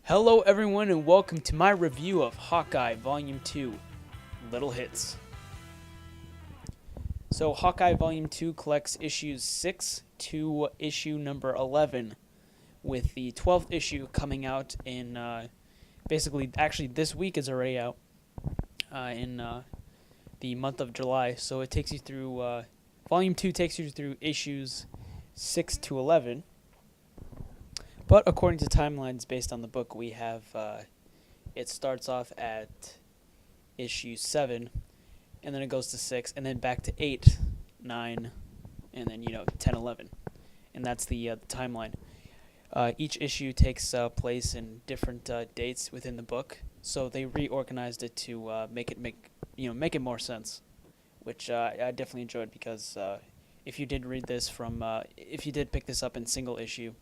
Hello everyone and welcome to my review of Hawkeye Volume 2, Little Hits. So Hawkeye Volume 2 collects issues 6 to issue number 11, with the 12th issue coming out in, actually this week is already out, in the month of July. So it takes you through, Volume 2 takes you through issues 6 to 11. But according to timelines based on the book, we have it starts off at issue 7, and then it goes to 6, and then back to 8, 9, and then 10, 11, and that's the timeline. Each issue takes place in different dates within the book, so they reorganized it to make it more sense, which I definitely enjoyed because if you did read this if you did pick this up in single issue,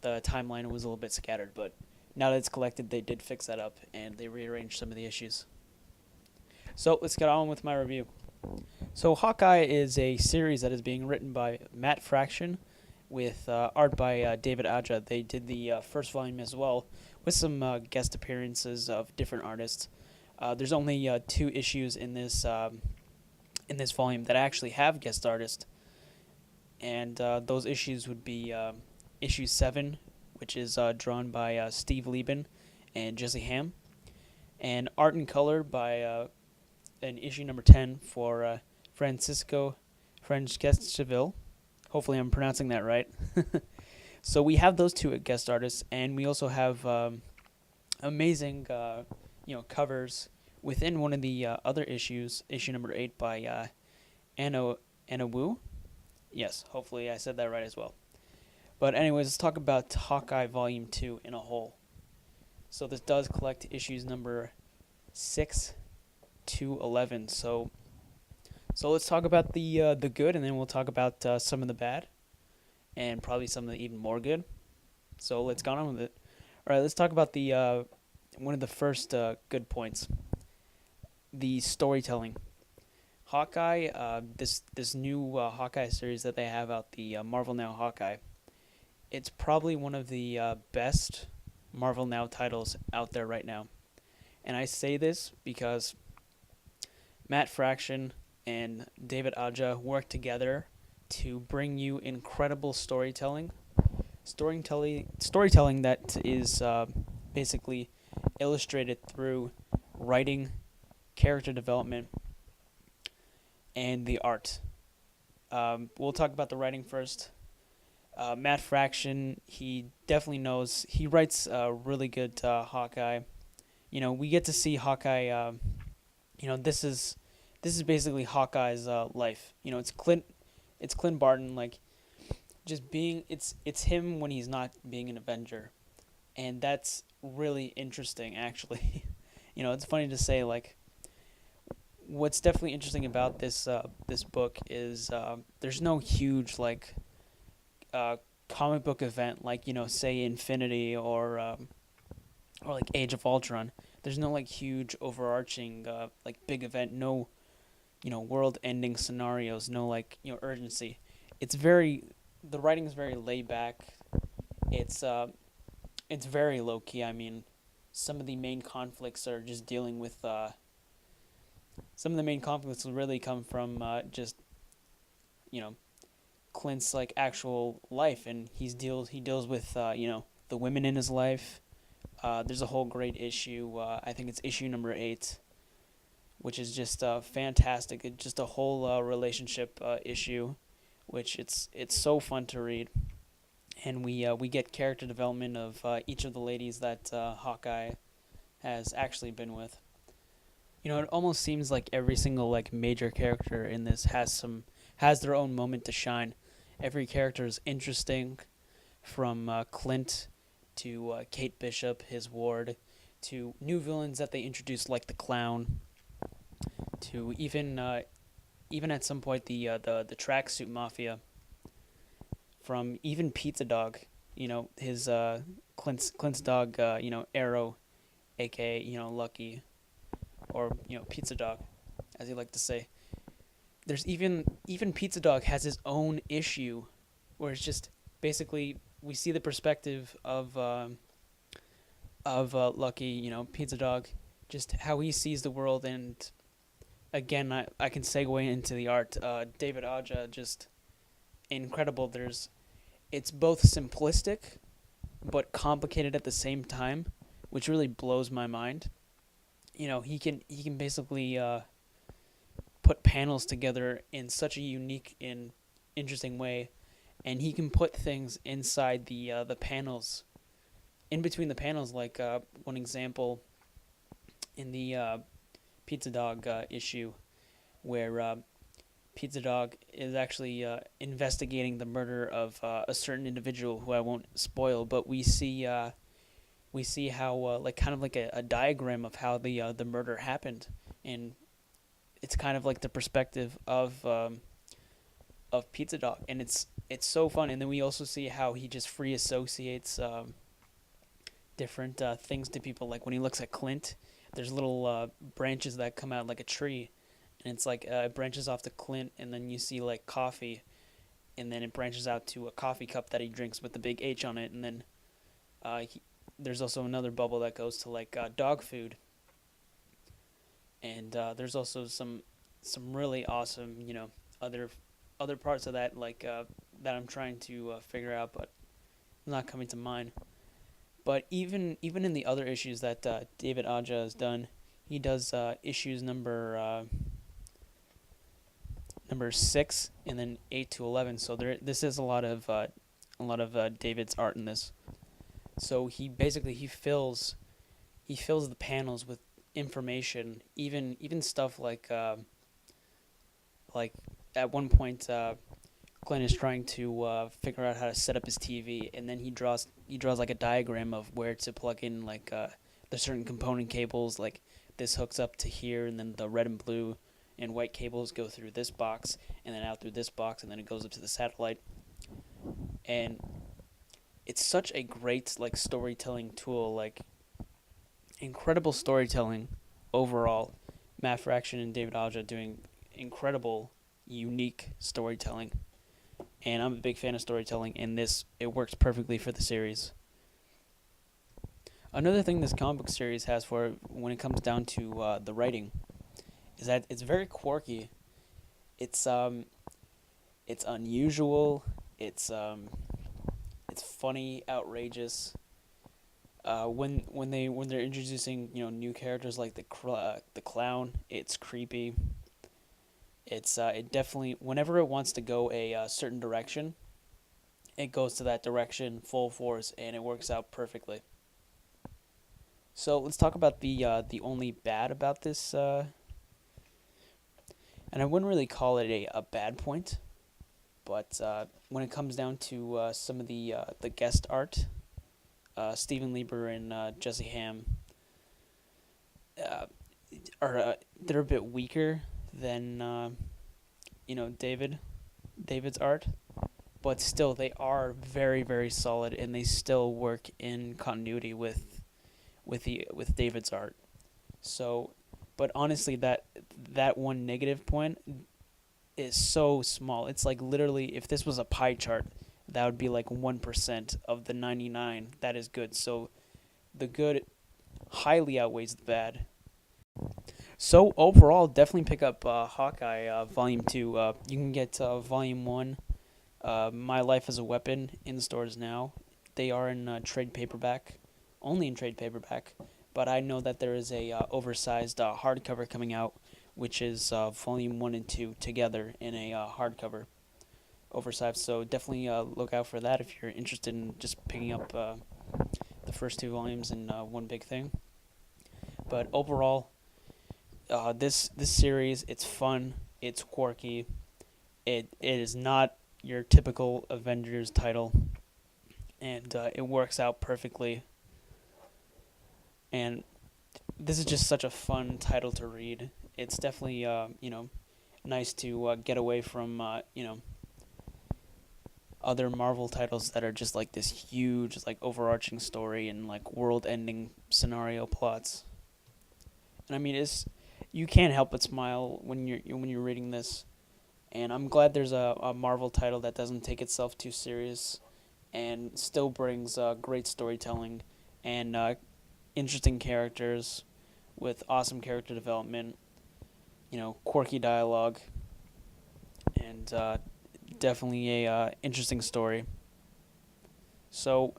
the timeline was a little bit scattered, but now that it's collected, they did fix that up, and they rearranged some of the issues. So let's get on with my review. So Hawkeye is a series that is being written by Matt Fraction, with art by David Aja. They did the first volume as well, with some guest appearances of different artists. There's only 2 issues in this volume that actually have guest artists, and those issues would be issue 7, which is drawn by Steve Lieben and Jesse Ham, and art and color by in issue number 10 for Francisco Francescaville. Hopefully I'm pronouncing that right. So we have those 2 guest artists, and we also have amazing covers within one of the other issues, issue number 8 by Anna Wu. Yes, hopefully I said that right as well. But anyways, let's talk about Hawkeye Volume 2 in a whole. So this does collect issues number 6 to 11. So let's talk about the good, and then we'll talk about some of the bad, and probably some of the even more good. So let's go on with it. All right, let's talk about the one of the first good points, the storytelling. Hawkeye, this new Hawkeye series that they have out, the Marvel Now Hawkeye. It's probably one of the best Marvel Now titles out there right now. And I say this because Matt Fraction and David Aja work together to bring you incredible storytelling. Storytelling that is basically illustrated through writing, character development, and the art. We'll talk about the writing first. Matt Fraction, he definitely knows. He writes really good Hawkeye. We get to see Hawkeye. This is basically Hawkeye's life. It's Clint Barton, like, just being. It's him when he's not being an Avenger, and that's really interesting, actually. It's funny to say, like, what's definitely interesting about this book is there's no huge comic book event like say Infinity or like Age of Ultron. There's no huge overarching big event. No world-ending scenarios. No urgency. The writing is very laid back. It's very low key. I mean, some of the main conflicts are just dealing with some of the main conflicts will really come from just Clint's actual life, and he deals with the women in his life. There's a whole great issue. I think it's issue number 8, which is just fantastic. It's just a whole relationship issue, which it's so fun to read, and we get character development of each of the ladies that Hawkeye has actually been with. It almost seems like every single major character in this has their own moment to shine. Every character is interesting, from Clint to Kate Bishop, his ward, to new villains that they introduced like the Clown, to even at some point the Tracksuit Mafia, from even Pizza Dog, his Clint's dog, Arrow, aka Lucky, or Pizza Dog, as he liked to say. There's even Pizza Dog has his own issue, where it's just basically we see the perspective of of Lucky, Pizza Dog, just how he sees the world. And again, I can segue into the art. David Aja, just incredible. It's both simplistic but complicated at the same time, which really blows my mind. He can basically put panels together in such a unique and interesting way, and he can put things inside the panels, in between the panels. Like one example in the Pizza Dog issue, where Pizza Dog is actually investigating the murder of a certain individual who I won't spoil, but we see how like kind of like a diagram of how the murder happened, and it's kind of like the perspective of Pizza Dog, and it's so fun. And then we also see how he just free associates different things to people. Like when he looks at Clint, there's little branches that come out like a tree, and it's like it branches off to Clint, and then you see like coffee, and then it branches out to a coffee cup that he drinks with the big H on it, and then there's also another bubble that goes to like dog food, and there's also some really awesome other parts of that, like that I'm trying to figure out, but not coming to mind. But even in the other issues that David Aja has done, he does issues number 6 and then 8 to 11. So this is a lot of David's art in this. So he fills the panels with information, even stuff like at one point Glenn is trying to figure out how to set up his TV, and then he draws like a diagram of where to plug in like the certain component cables. Like this hooks up to here, and then the red and blue and white cables go through this box, and then out through this box, and then it goes up to the satellite. And it's such a great like storytelling tool, like incredible storytelling overall. Matt Fraction and David Aja doing incredible, unique storytelling. And I'm a big fan of storytelling, and it works perfectly for the series. Another thing this comic book series has for it when it comes down to the writing is that it's very quirky. It's unusual. It's funny, outrageous. When they're introducing new characters like the clown, it's creepy. It definitely, whenever it wants to go a certain direction, it goes to that direction full force, and it works out perfectly. So let's talk about the only bad about this, and I wouldn't really call it a bad point, but when it comes down to some of the guest art, Stephen Lieber and Jesse Ham uh, they're a bit weaker than David's art, but still they are very, very solid, and they still work in continuity with David's art. So, but honestly, that one negative point is so small. It's like literally, if this was a pie chart, that would be like 1% of the 99 that is good. So the good highly outweighs the bad. So overall, definitely pick up Hawkeye Volume 2. You can get Volume 1, My Life as a Weapon, in stores now. They are in trade paperback, only in trade paperback, but I know that there is a oversized hardcover coming out, which is Volume 1 and 2 together in a hardcover, oversized. So definitely look out for that if you're interested in just picking up the first 2 volumes in one big thing. But overall, this series, it's fun, it's quirky, it is not your typical Avengers title, and it works out perfectly. And this is just such a fun title to read. It's definitely nice to get away from other Marvel titles that are just like this huge, like overarching story and like world-ending scenario plots. And I mean, you can't help but smile when you're reading this. And I'm glad there's a Marvel title that doesn't take itself too serious, and still brings great storytelling, and interesting characters with awesome character development, quirky dialogue, and definitely a interesting story. So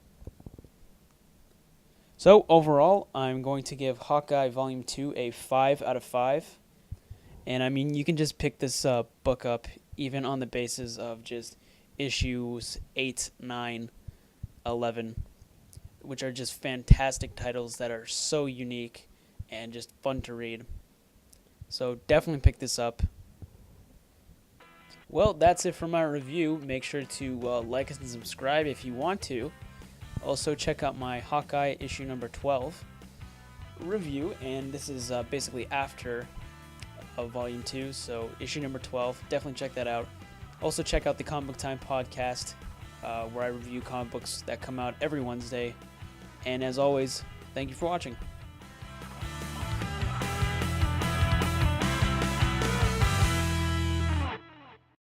overall, I'm going to give Hawkeye Volume 2 a 5 out of 5. And I mean, you can just pick this book up even on the basis of just issues 8, 9, 11, which are just fantastic titles that are so unique and just fun to read. So definitely pick this up. Well, that's it for my review. Make sure to like us and subscribe if you want to. Also, check out my Hawkeye issue number 12 review, and this is basically after Volume 2, so issue number 12. Definitely check that out. Also, check out the Comic Book Time podcast, where I review comic books that come out every Wednesday. And as always, thank you for watching.